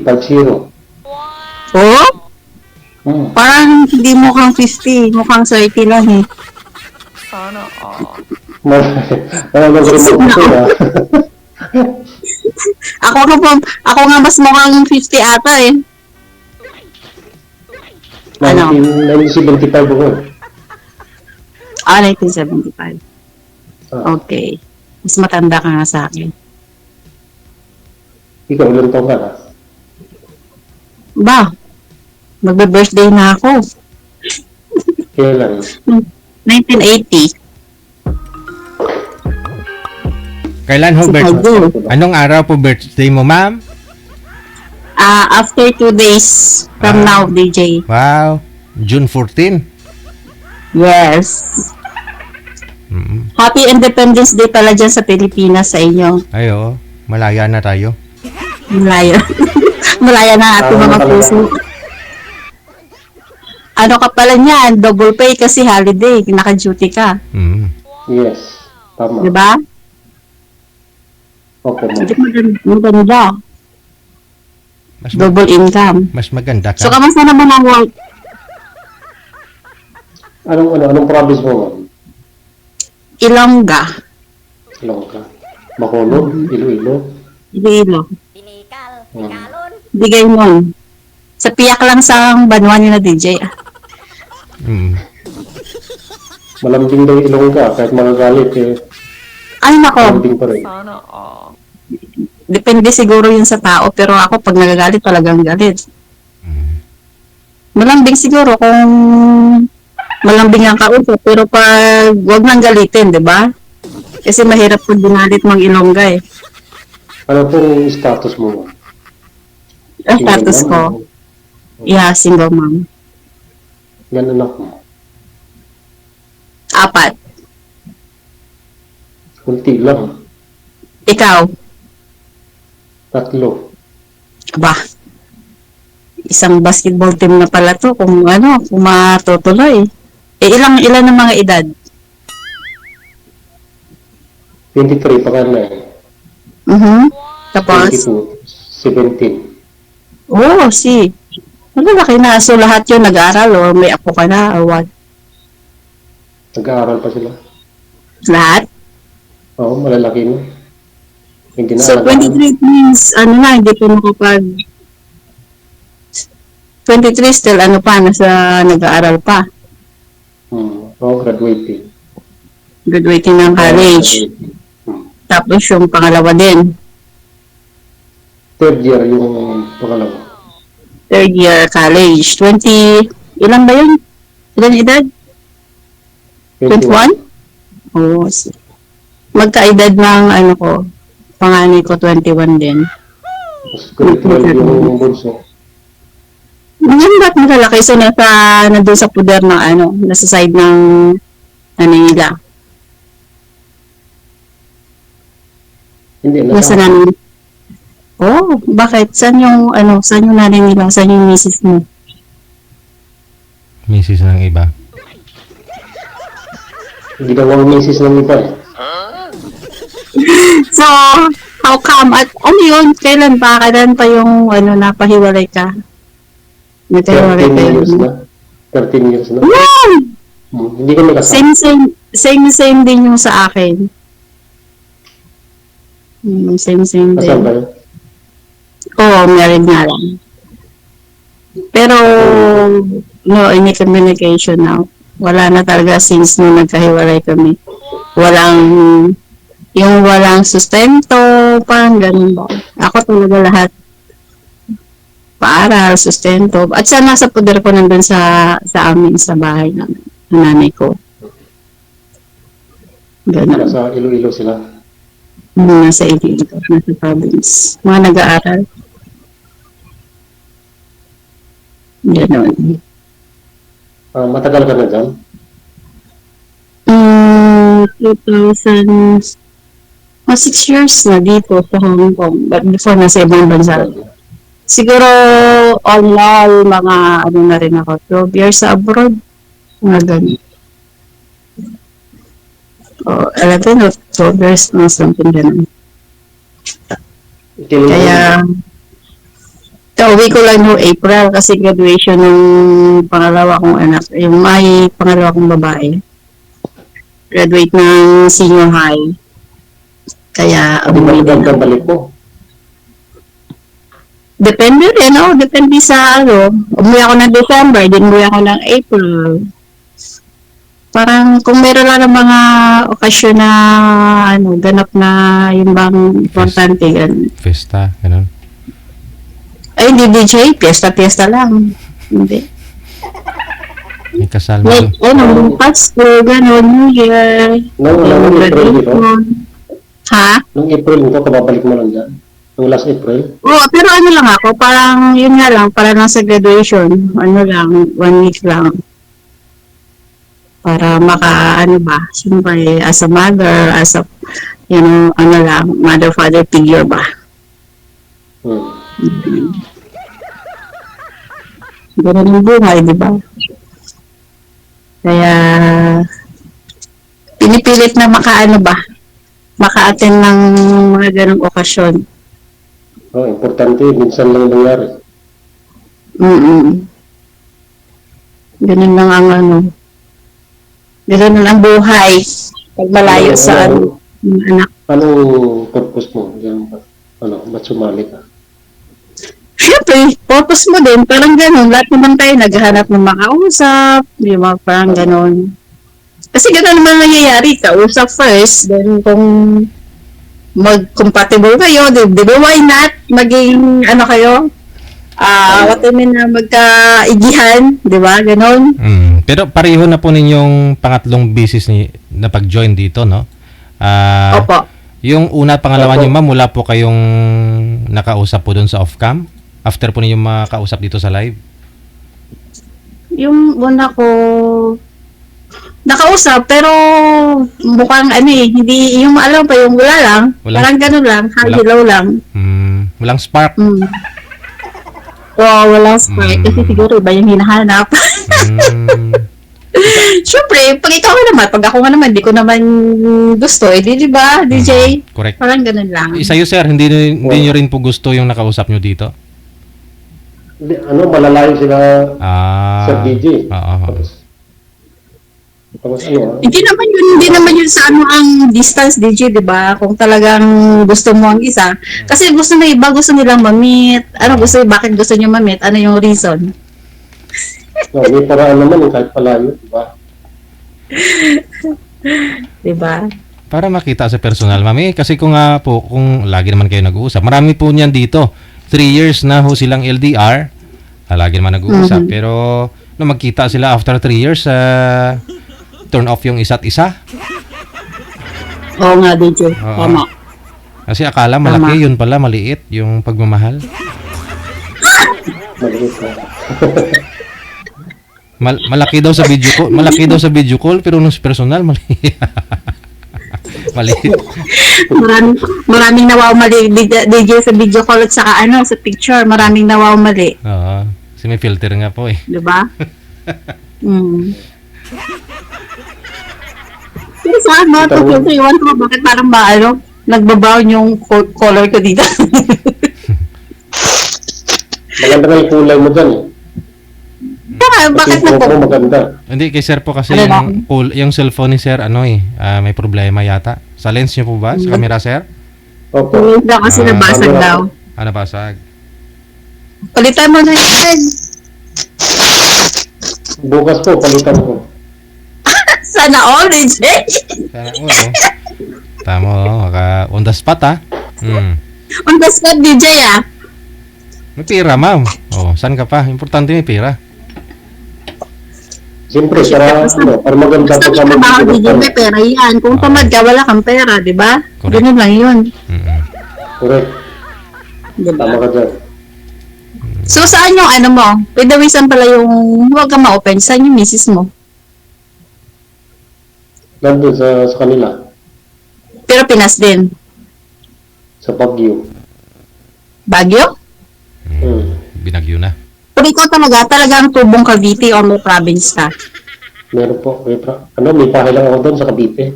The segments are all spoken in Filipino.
50. Oh? Parang hindi mukhang 50. Mukhang 30 lang eh. Sana all. Malamang rin ako ito Ako nga mas mukhang 50 ata eh. Ano? 1975 ako. 1975. Okay. Mas matanda ka nga sa akin. Ikaw, ilang taon ka na? Ba? Magbe-birthday na ako. Kailan? 1980. Kailan ho birthday? Anong araw po birthday mo, ma'am? After 2 days from now, DJ. Wow. June 14. Yes. Mm. Happy Independence Day pala dyan sa Pilipinas sa inyo. Ayo, malaya na tayo. Malaya. Malaya na ating mga puso. Ano ka pala niyan? Double pay kasi holiday. Naka-duty ka. Mm. Yes. Tama. Diba? Okay, Hindi maganda. Double income. Mas maganda ka. So, kamusta naman ang work? Anong province mo, ma'am? Ilongga. Ilongga. Bacolod? Iloilo? Iloilo. Binikal. Hmm. Bikalon. Bigay mo. Sa piyak lang sa banwa ni na DJ. Mm. Malambing daw yung Ilongga. Kahit magagalit, Ay, nako. malambing pa rin. Sana all. Depende siguro yun sa tao. Pero ako, pag nagagalit, talagang galit. Malambing siguro kung malambing ang kausap. Pero pag wag nang galitin, di ba? Kasi mahirap pag ginalit mong Ilongga eh. Ano pong status mo? Ang status ko, yeah, single mom. Yan anak mo. 4. Kunti lang. Ikaw, 3. ba? Isang basketball team na pala to kung matutuloy. Ilan ang mga edad? 23 pa ka na eh. Tapos, 22. 17. malalaki na. So, lahat yun nag-aaral o may apo ka na or what? Nag-aaral pa sila. Lahat? Oo, malalaki na. Hindi na So, 23 means, hindi pa nakapag... 23 still, nasa nag-aaral pa. Graduating. Graduating ng college. Tapos yung pangalawa din. Third year yung pangalawa. Third year college. 20, ilan ba yun? Ilan edad? 21? Oo. Magkaedad ng panganay ko 21 din. Tapos grade 12 yung bunso. Ngayon ba't malalaki? So, nandun sa puder ng nasa side ng nila. Hindi, Nasa nasa namin. Bakit? Saan yung nanay nila? Saan yung misis mo? Misis ng iba. ginawang misis ng iba eh. So, how come? At yun? Kailan pa yung napahiwalay ka? 13 years na. 13 years na. Wow! Hindi kami kasama. Same din yung sa akin. Same din. Kasama ba yun? Oo, married nga lang. Pero, no, any communication now. Wala na talaga since nung nagkahiwalay kami. Walang sustento, parang ganun ba. Ako talaga lahat. Paaral, sustento. At sa nasa poder ko nandun sa amin, sa bahay namin, ng nanay ko. Ganun. Nasa Iloilo sila. Nasa Iloilo, nasa province. Mga nag-aaral. Ganun. Matagal ka na dyan? 2000, 6 years na dito sa Hong Kong. But before, nasa ibang bansa. Siguro, all mga na rin ako, 12 years sa abroad. Mga ganun. 11 or 12 years na something ganun. Kaya Kauwi ko lang noong April kasi graduation ng pangalawa kong anak. Yung may pangalawa kong babae. Graduate ng senior high. Kaya, Di ba din. balik mo? Depende rin, no? Depende sa ano. Umuwi ako ng December, din umuwi ako ng April. Parang kung meron lang ng mga okasyon na ano, ganap na yung bang importante, ganun. Festa, ganun. Ay, hindi DJ, piyesta-piyesta lang. Hindi. May kasal na Like, doon. ano, Pasko, gano'n, New Year. Nung April, di ba? Ha? Nung April mo, kababalik mo lang dyan. Nung last April. Oo, pero ano lang ako, parang, yun nga lang, para lang sa graduation, ano lang, 1 week lang. Para ano ba, siyempre, as a mother, as a, you know, ano lang, mother-father figure ba. Ganun ang buhay, di ba? Kaya, pinipilit na maka-ano ba, maka-attend ng mga ganong okasyon. Oh, importante, minsan lang nangyari. Ganun lang ang ano. Ganun lang ang buhay. Pag malayo sa ano, yung anak. Anong purpose mo? Yan, ba't sumali ka? Siyempre, purpose mo din, parang ganun. Lahat naman tayo naghahanap ng makausap. Di ba? Parang ganun. Kasi ganun naman nangyayari. Kausap first. Then kung mag-compatible kayo, di ba? Why not? Maging ano kayo? What I mean na magkaigihan. Di ba? Ganun. Pero pareho na po ninyong pangatlong business na pag-join dito, no? Opo. Yung una at pangalawa niyo, ma'am, wala po kayong nakausap po doon sa off-cam? After po ninyong makausap dito sa live? Yung una ko nakausap, pero mukhang ano eh, hindi, yung alam pa yung wala lang. Parang ganun lang, hello lang. Walang spark? Walang spark. Kasi siguro iba yung hinahanap. Siyempre, pag ikaw ka naman, pag ako nga naman, di ko naman gusto, di ba, DJ? Correct. Parang ganun lang. Sa'yo, sir, hindi nyo rin po gusto yung nakausap nyo dito? Malalayo sila sa DJ. Oo. Tapos Hindi naman yun sa ano ang distance DJ, 'di ba? Kung talagang gusto mo ang isa. Kasi gusto na iba, gusto nilang ma-meet. Bakit gusto niyo ma-meet? Ano yung reason? may paraan naman kahit palayo, di ba? 'Di ba? Para makita sa personal, mami. Kasi kung lagi naman kayo nag-uusap, marami po niyan dito. 3 years na ho silang LDR. Lagi naman nag-uusap. Pero nung magkita sila after 3 years, turn off yung isa't isa. Oo nga, DJ. Oo. Tama. Kasi akala malaki, yun pala maliit yung pagmamahal. Maliit na. Malaki daw sa video call, pero nung personal maliit. Maliit. Maraming nawaw mali DJ sa video call at saka sa picture. Maraming nawaw mali. Oo. Kasi may filter nga po eh. 'Di ba? Pero saan mo ito filter? Iwan ko bakit parang nagba-brown yung color ko dito. Maganda na yung kulay mo dyan eh. Bakit Yung nagba-brown? maganda. Hindi, kay sir po kasi Ano yung cellphone ni sir, may problema yata. Sa lens niyo po ba? Sa camera, sir? Opo. Hindi daw kasi nabasag daw. Basag? Palitan mo na yan. Bukas po, palitan ko. Sana all, DJ. Sana, tama, on the spot, On the spot, DJ, May pera, ma'am. Saan ka pa? Importante may pera. Siyempre, para maganda Basta po may trabaho, DJ, may pera yan. Kung tamad ka, wala kang pera, di ba? Correct. Ganun lang yun. Correct. Di ba? Tama ka dyan. So, saan yung mo? Pwede pala yung huwag ka ma-open. Saan yung misis mo? Nandun sa kanila. Pero Pinas din. Sa Baguio. Baguio? Binagyo na. Pero ikaw talagang tubong Cavite o may province ka? Meron po. May pahay lang ako doon sa Cavite.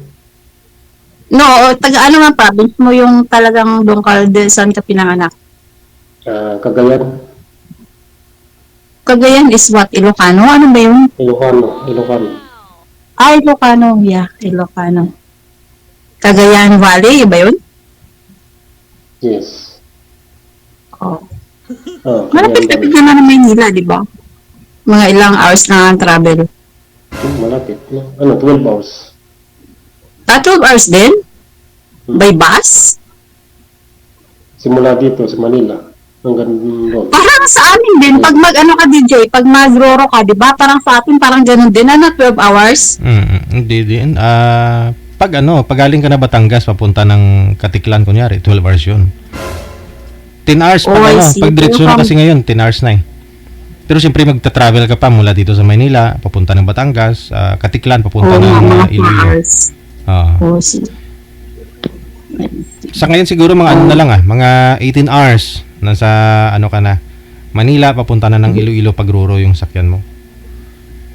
No, nga province mo yung talagang doon ka, saan ka pinanganak? Cagayan. Cagayan is what? Ilocano? Ano ba yun? Ilocano. Ah, Ilocano. Yeah, Ilocano. Cagayan Valley, ba yun? Yes. Oh. Cagayan Malapit-lapit Valley. naman ng Maynila, di ba? Mga ilang hours na ang travel. Malapit. No? 12 hours. 12 hours din? By bus? Simula dito sa Manila hanggang doon. Parang sa amin din, pag mag-ano ka DJ, pag mag-roro ka, di ba? Parang sa atin, parang ganun din, 12 hours? Hindi din. Pag galing ka na Batangas, papunta ng Katiklan, kunyari, 12 hours yun. 10 hours pag I see. pag diretso na Pero kasi ngayon, 10 hours na eh. Pero siyempre magta-travel ka pa mula dito sa Maynila, papunta ng Batangas, Katiklan, papunta Oo, ng mga 4 Iloilo. hours. Ah. Oh, see. Sa ngayon siguro mga ano na lang mga 18 hours nasa ka na. Manila papunta na ng Iloilo pagruro yung sakyan mo.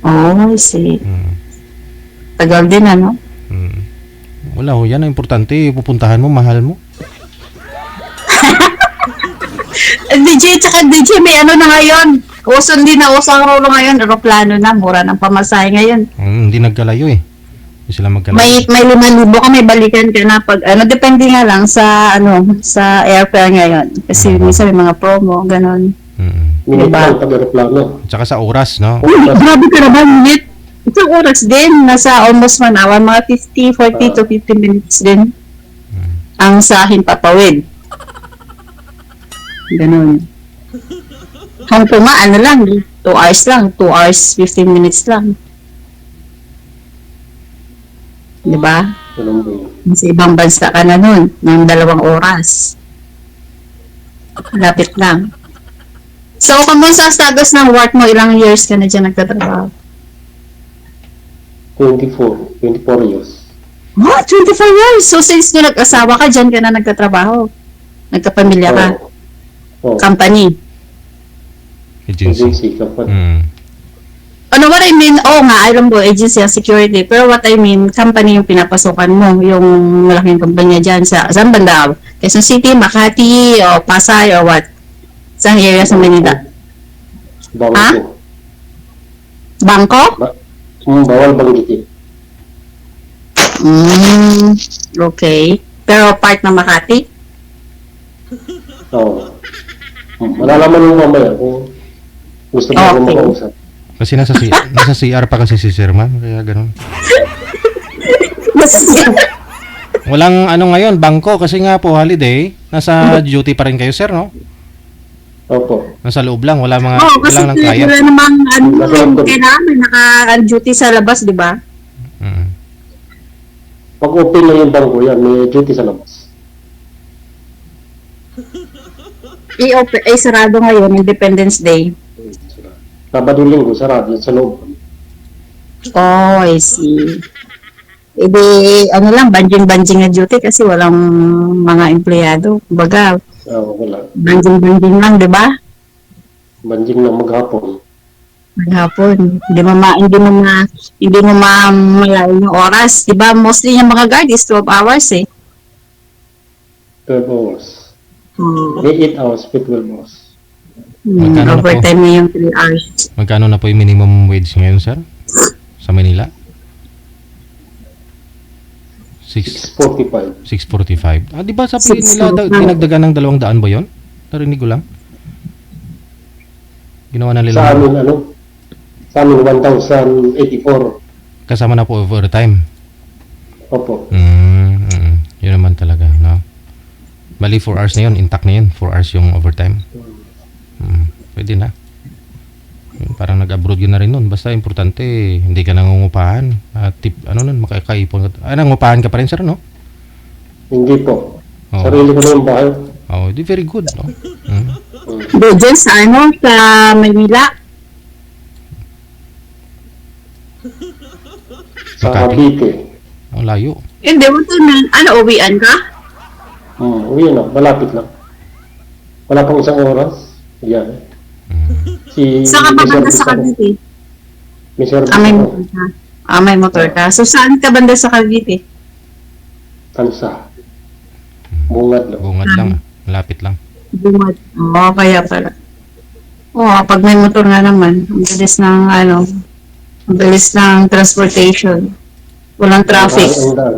Oh, I see. Mm. Tagal din, ano? Mm. Wala ho, yan ang importante, pupuntahan mo, mahal mo. DJ, tsaka DJ, may ano na ngayon. Uso din na uso ang rolo ngayon. Aeroplano na, mura ng pamasahe ngayon. Hindi nagkalayo eh. Hindi sila magkalayo. May 5,000 ka, may balikan ka na pag, depende nga lang sa, sa airfare ngayon. Kasi minsan may mga promo, ganon. Minute Diba? lang pag-aeroplano. Tsaka sa oras, no? Uy, grabe ka naman, minute. Isang oras din, nasa almost 1 hour, mga 40 to 50 minutes din. Ang sa Himpapawid. Ganon. Hanggang ano lang, 2 hours lang, 2 hours, 15 minutes lang. Diba? Ganun po yun. Sa ibang bansa ka na nun, ng 2 oras. Lapit lang. So, kung sa status ng work mo, ilang years ka na dyan nagtatrabaho? 24 years. Oh, 24 years! So, since nung nag-asawa ka, dyan ka na nagtatrabaho? Nagkapamilya ka? Oh, Company? Agency. agency company. Ano, what I mean, alam mo, agency ang security. Pero what I mean, company yung pinapasukan mo, yung malaking kumpanya dyan sa, saan banda? Quezon City, Makati, o Pasay, or what? Saan area sa Manila? Bawal Ha? po. Bangko? Bawal banggitin. Okay. Pero part ng Makati? Oo. Malalaman mo mamaya kung gusto mo akong Okay. makausap. Kasi nasa CR pa kasi si Sir Man, kaya ganun. Walang ngayon, bangko kasi nga po holiday, nasa duty pa rin kayo, sir, no? Opo. Nasa loob lang, kasi walang ng client. wala namang Nasa- kailangan may naka-duty sa labas, di ba? Mm. Pag open na yung bangko yan, may duty sa labas. Sarado ngayon, Independence Day. Sabado linggo, sarado yan sa loob. Oh, I see. Lang, banjing-banjing na duty kasi walang mga empleyado. Kumbaga, Wala. banjing-banjing lang, di ba? Banjing na maghapon. Maghapon. Hindi mo malayo yung oras. Di ba? Mostly yung mga guard is 12 hours eh. 12 hours. May 8 hours, may 12 hours. Magkano na po? Overtime na yung 3 hours. Magkano na po yung minimum wage ngayon, sir? Sa Manila? 6:45. 6.45. Di ba sabi 6.45. nila, dinagdagan ng 200 ba yun? Narinig ko lang. Ginawa na Sa nila. amin, Sa amin, 1,084. Kasama na po overtime. Opo. Yun naman talaga, no? Bali, 4 hours na yun. Intact na yun. 4 hours yung overtime. Pwede na. Parang nag-abroad yun na rin nun. Basta importante, hindi ka nangungupahan. Makakaipon ka. Nangungupahan ka pa rin, sir, no? Hindi po. Oo. Sarili ko na yung bahay. Di very good, no? Dyan sa sa Manila. Sa Makati. Cavite. Ang layo. Hindi mo to uwian ka? Uwi na, malapit lang. Wala pang isang oras. Yan. Saan ka ba banda sa Cavite? May service May ako. motor ka. May motor ka. So, saan ka banda sa Cavite? Tansa. Bungad lang. Bungad lang. Malapit lang. Bumad. Kaya pala. Oo, pag may motor nga naman, ang bilis ng ano, ang bilis ng transportation. Walang traffic. Ang daan.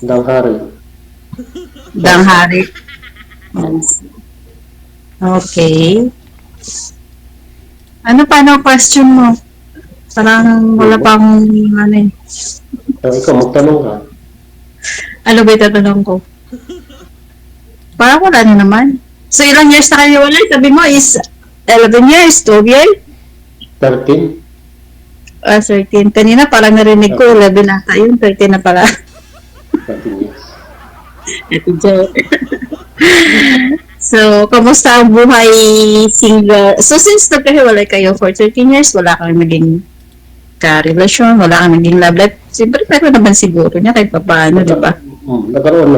Ang dang hari. Dang hari. Yes. Okay. Ano pa na question mo? Parang wala pang ano eh. Ikaw, magtanong ka. Ano ba itatanong ko? Parang wala na naman. So, ilang years na kayo wala? Sabi mo is 11 years, 12 years? 13? 13. Kanina parang narinig ko, 11 ata yun, 13 na pala. 13 years. Ito joke. So, kamusta ang buhay single? So, since nagkahiwalay kayo for 13 years, wala kang naging ka-relasyon, wala kang naging love life. Siyempre, pero naman siguro niya kahit pa paano, di ba? Nagkaroon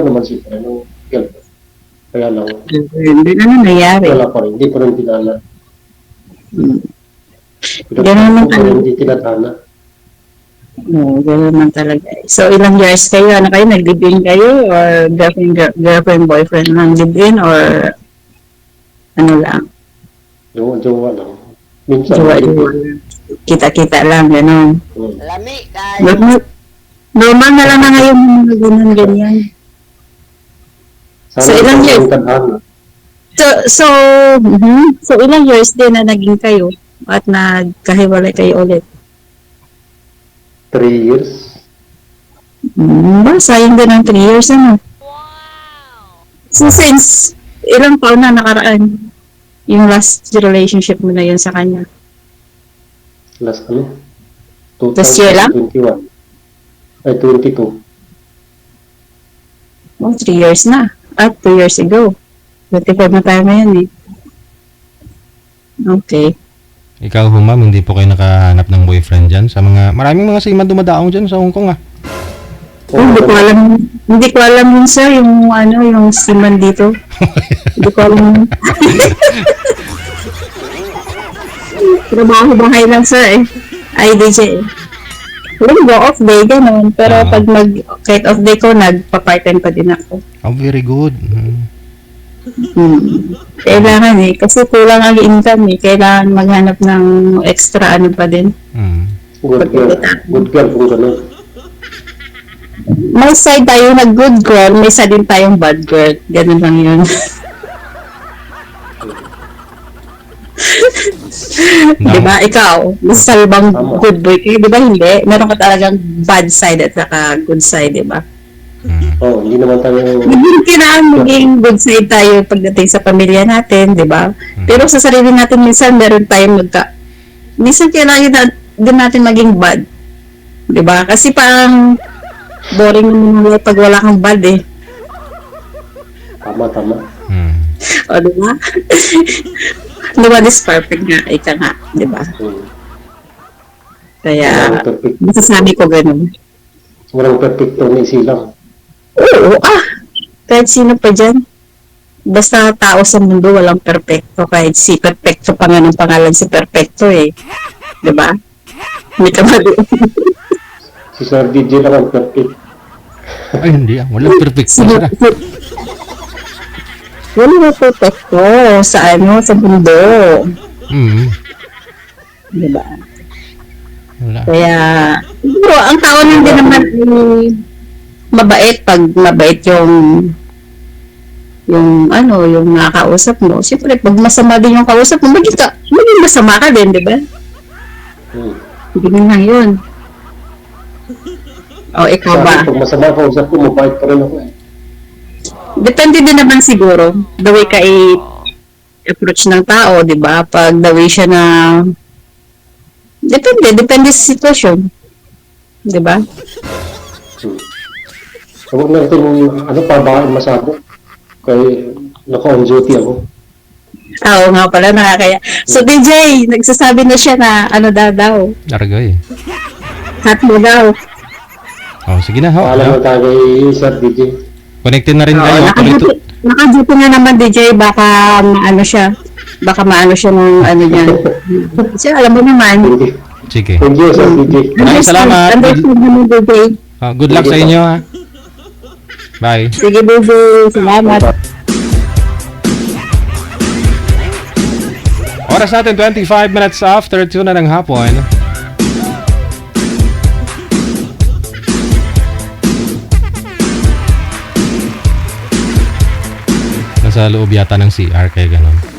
naman siyempre ng girlfriend. Kaya lang, Hindi na nangyayari. wala pa rin, hindi pa rin tinala. Ganun naman talaga. Hindi tinatana. No, gano'n naman talaga. So, ilang years kayo? Ano kayo? Nag-live-in kayo? Or girlfriend, boyfriend lang live-in? Or ano lang? Jowa lang. Minsan, Jowa-jowa lang. Kita-kita lang, gano'n. Lami kayo. Normal na lang na ngayon mga ganyan. So, ilang years? So, ilang years din na naging kayo at nagkahiwalay kayo ulit? 3 years. Sayang din ang 3 years, ano? So, since ilang taon na nakaraan yung last relationship mo na yun sa kanya? Last ano? Last year lang? 2021. Ay, 22. 3 years na. At 2 years ago. 25 na tayo ngayon eh. Okay. Ikaw, ma'am, hindi po kayo nakahanap ng boyfriend dyan sa mga, maraming mga seaman dumadaong dyan sa Hong Kong, ah. Hindi ko alam yun sir, yung ano, yung seaman dito. Hindi ko alam. Trabaho bahay lang sir eh. Ay, DJ. Well, go off day, ganun. Pero pag kahit off day ko, nagpa-part-time pa din ako. Oh, very good. Kailangan eh. Kasi kulang ang income eh. Kailangan maghanap ng extra ano pa din. Good girl. Good girl kung gano'n. May side tayo na good girl, may side din tayong bad girl. Ganun lang yun. Diba? Ikaw, masalbang good boy kayo. Diba hindi? Meron ka talagang bad side at saka good side, diba? Hindi naman tayo... Hindi kailangan maging good side tayo pagdating sa pamilya natin, diba? Pero sa sarili natin, minsan meron tayong minsan kailangan din natin maging bad. Diba? Kasi parang boring naman pag wala kang bad eh. Tama. O, diba? Nobody is perfect nga. Ika nga, diba? Kaya, masasabi ko ganun. Walang perfecto na isilang. Oo, kahit sino pa dyan. Basta tao sa mundo, walang perfecto. Kahit si perfecto pa nga ng pangalan si perfecto eh. Diba? May kamali. Si Sir DJ lang ang perfect. Ay, hindi ah. Walang perfect. Sira. Wala na perfecto sa sa mundo. Diba? Wala. Kaya, siguro, ang tao din naman ay mabait pag mabait yung nakakausap mo. Siyempre, pag masama din yung kausap mo, maging masama ka din, di ba? Hindi lang yun. O, ikaw ba? Pag masama ka usap ko, mabait pa rin ako eh. Depende din naman siguro, the way ka i-approach ng tao, di ba? Pag the way siya na... Depende sa sitwasyon. Di ba? Huwag natin, pabahan masyado. Kaya, naka-on duty ako. Oo nga pala, nakakaya. So, DJ, nagsasabi na siya na daw. Aragay. Hot mo daw. Oh, sige na. Paalam na tayo kay Sir DJ. Connected na rin kayo. Naka-duty na naman, DJ. Baka maano siya ng niyan. Kasi alam mo naman. Sige. Thank you, Sir DJ. Maraming salamat. Good luck sa inyo, ha. Bye. Sige, DJ. Salamat. oras natin, 25 minutes after 2 na ng hapon. Nasa loob yata ng CR, kaya ganun.